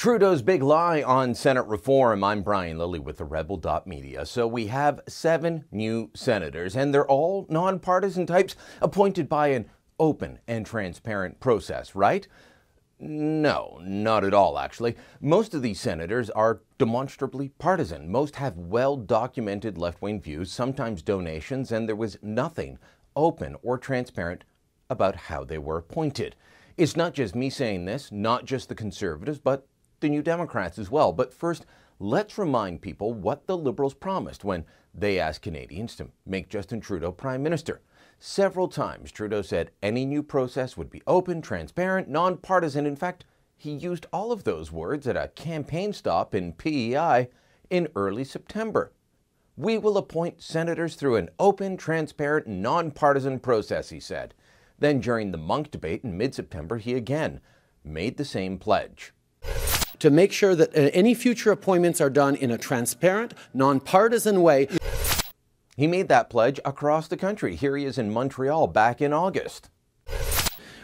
Trudeau's big lie on Senate reform. I'm Brian Lilly with TheRebel.media. So we have 7 new senators, and they're all non-partisan types appointed by an open and transparent process, right? No, not at all, actually. Most of these senators are demonstrably partisan. Most have well-documented left-wing views, sometimes donations, and there was nothing open or transparent about how they were appointed. It's not just me saying this, not just the Conservatives, but the New Democrats as well. But first, let's remind people what the Liberals promised when they asked Canadians to make Justin Trudeau Prime Minister. Several times, Trudeau said any new process would be open, transparent, non-partisan. In fact, he used all of those words at a campaign stop in PEI in early September. We will appoint senators through an open, transparent, non-partisan process, he said. Then during the Monk debate in mid-September, he again made the same pledge. To make sure that any future appointments are done in a transparent, nonpartisan way. He made that pledge across the country. Here he is in Montreal back in August.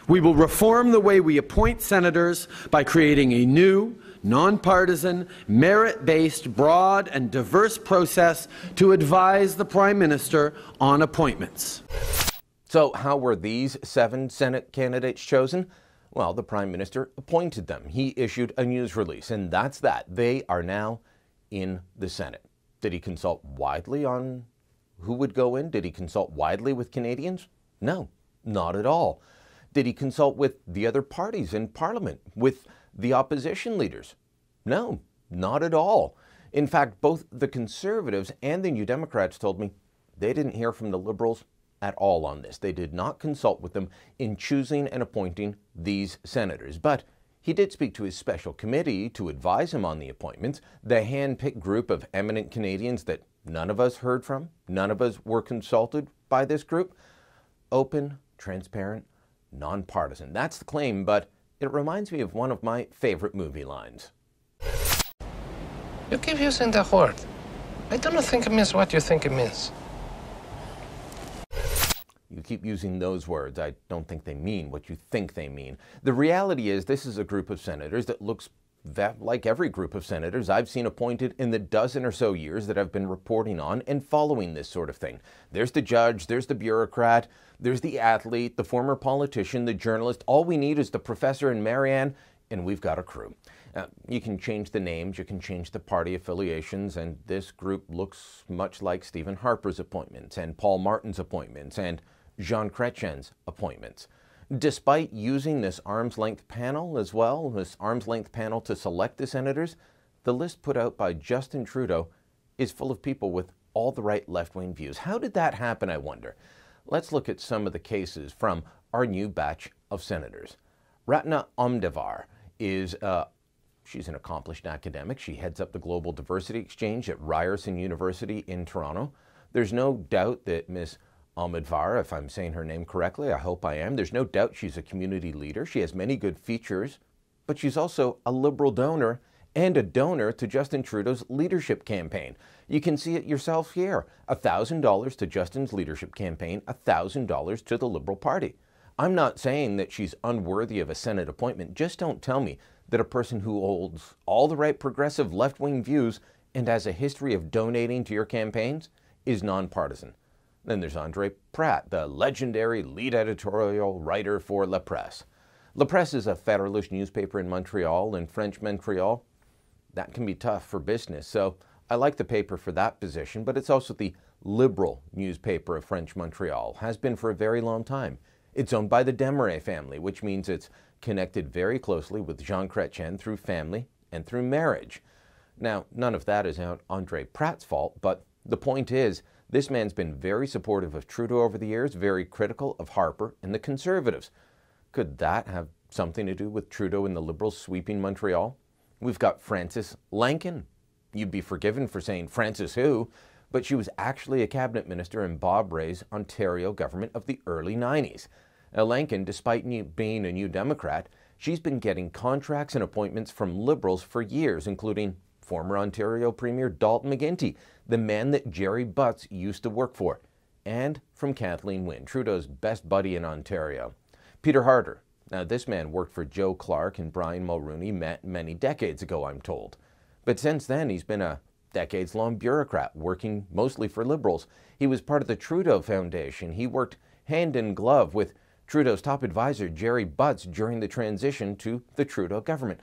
We will reform the way we appoint senators by creating a new, nonpartisan, merit-based, broad and diverse process to advise the Prime Minister on appointments. So how were these 7 Senate candidates chosen? Well, the Prime Minister appointed them. He issued a news release, and that's that. They are now in the Senate. Did he consult widely on who would go in? Did he consult widely with Canadians? No, not at all. Did he consult with the other parties in Parliament, with the opposition leaders? No, not at all. In fact, both the Conservatives and the New Democrats told me they didn't hear from the Liberals at all on this. They did not consult with them in choosing and appointing these senators. But he did speak to his special committee to advise him on the appointments, the hand-picked group of eminent Canadians that none of us heard from, none of us were consulted by this group. Open, transparent, nonpartisan. That's the claim, but it reminds me of one of my favorite movie lines. You keep using the word. I don't think it means what you think it means. You keep using those words. I don't think they mean what you think they mean. The reality is this is a group of senators that looks like every group of senators I've seen appointed in the dozen or so years that I've been reporting on and following this sort of thing. There's the judge, there's the bureaucrat, there's the athlete, the former politician, the journalist. All we need is the professor and Marianne, and we've got a crew. You can change the names, you can change the party affiliations, and this group looks much like Stephen Harper's appointments and Paul Martin's appointments and Jean Chrétien's appointments. Despite using this arm's-length panel as well, this arm's-length panel to select the senators, the list put out by Justin Trudeau is full of people with all the right left-wing views. How did that happen, I wonder? Let's look at some of the cases from our new batch of senators. Ratna Amdevar is she's an accomplished academic. She heads up the Global Diversity Exchange at Ryerson University in Toronto. There's no doubt that Ms. Amdevar, if I'm saying her name correctly, I hope I am. There's no doubt she's a community leader. She has many good features, but she's also a Liberal donor and a donor to Justin Trudeau's leadership campaign. You can see it yourself here. $1,000 to Justin's leadership campaign, $1,000 to the Liberal Party. I'm not saying that she's unworthy of a Senate appointment. Just don't tell me that a person who holds all the right progressive left-wing views and has a history of donating to your campaigns is nonpartisan. Then there's Andre Pratt, the legendary lead editorial writer for La Presse. La Presse is a Federalist newspaper in Montreal, in French Montreal. That can be tough for business, so I like the paper for that position, but it's also the liberal newspaper of French Montreal, has been for a very long time. It's owned by the Desmarais family, which means it's connected very closely with Jean Chrétien through family and through marriage. Now, none of that is Andre Pratt's fault, but the point is, this man's been very supportive of Trudeau over the years, very critical of Harper and the Conservatives. Could that have something to do with Trudeau and the Liberals sweeping Montreal? We've got Frances Lankin. You'd be forgiven for saying Frances who, but she was actually a cabinet minister in Bob Rae's Ontario government of the early 90s. Now, Lankin, despite being a New Democrat, she's been getting contracts and appointments from Liberals for years, including former Ontario Premier Dalton McGuinty, the man that Jerry Butts used to work for, and from Kathleen Wynne, Trudeau's best buddy in Ontario. Peter Harder, Now, this man worked for Joe Clark and Brian Mulroney many decades ago, I'm told. But since then, he's been a decades-long bureaucrat working mostly for Liberals. He was part of the Trudeau Foundation. He worked hand in glove with Trudeau's top advisor, Jerry Butts, during the transition to the Trudeau government.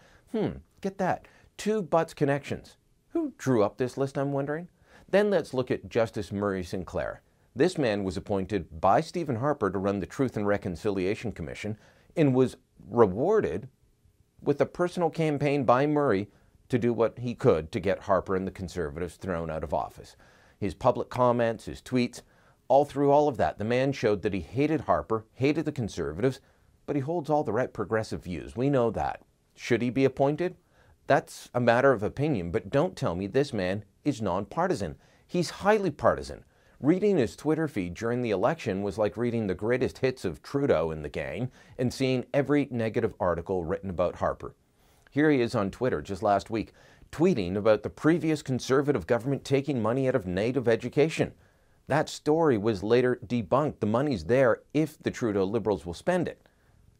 Get that. 2 Butts connections. Who drew up this list, I'm wondering? Then let's look at Justice Murray Sinclair. This man was appointed by Stephen Harper to run the Truth and Reconciliation Commission and was rewarded with a personal campaign by Murray to do what he could to get Harper and the Conservatives thrown out of office. His public comments, his tweets, all through all of that, the man showed that he hated Harper, hated the Conservatives, but he holds all the right progressive views. We know that. Should he be appointed? That's a matter of opinion, but don't tell me this man is nonpartisan. He's highly partisan. Reading his Twitter feed during the election was like reading the greatest hits of Trudeau and the gang and seeing every negative article written about Harper. Here he is on Twitter just last week, tweeting about the previous Conservative government taking money out of native education. That story was later debunked. The money's there if the Trudeau Liberals will spend it.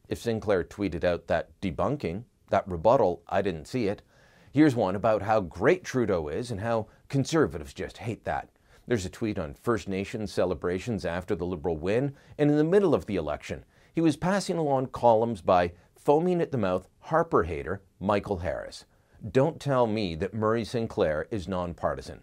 If Sinclair tweeted out that debunking, that rebuttal, I didn't see it. Here's one about how great Trudeau is and how Conservatives just hate that. There's a tweet on First Nations celebrations after the Liberal win, and in the middle of the election, he was passing along columns by foaming at the mouth Harper hater Michael Harris. Don't tell me that Murray Sinclair is nonpartisan.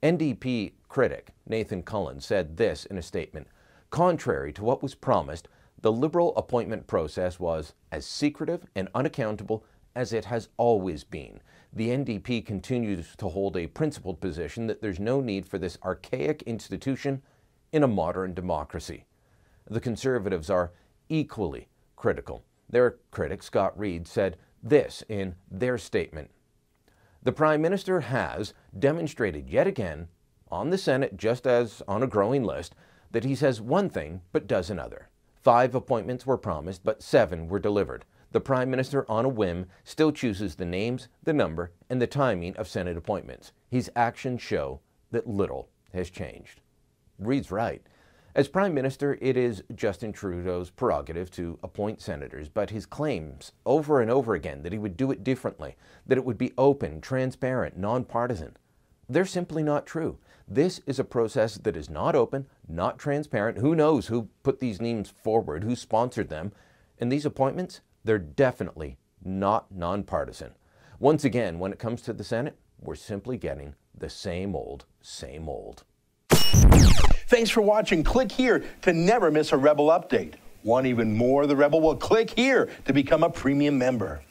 NDP critic Nathan Cullen said this in a statement: contrary to what was promised, the Liberal appointment process was as secretive and unaccountable as it has always been. The NDP continues to hold a principled position that there's no need for this archaic institution in a modern democracy. The Conservatives are equally critical. Their critic, Scott Reid, said this in their statement: the Prime Minister has demonstrated yet again on the Senate, just as on a growing list, that he says one thing but does another. 5 appointments were promised, but 7 were delivered. The Prime Minister, on a whim, still chooses the names, the number, and the timing of Senate appointments. His actions show that little has changed. Reid's right. As Prime Minister, it is Justin Trudeau's prerogative to appoint senators, but his claims over and over again that he would do it differently, that it would be open, transparent, nonpartisan, they're simply not true. This is a process that is not open, not transparent. Who knows who put these names forward, who sponsored them, and these appointments, they're definitely not nonpartisan. Once again, when it comes to the Senate, we're simply getting the same old, same old. Thanks for watching. Click here to never miss a Rebel update. Want even more of The Rebel? Well, click here to become a premium member.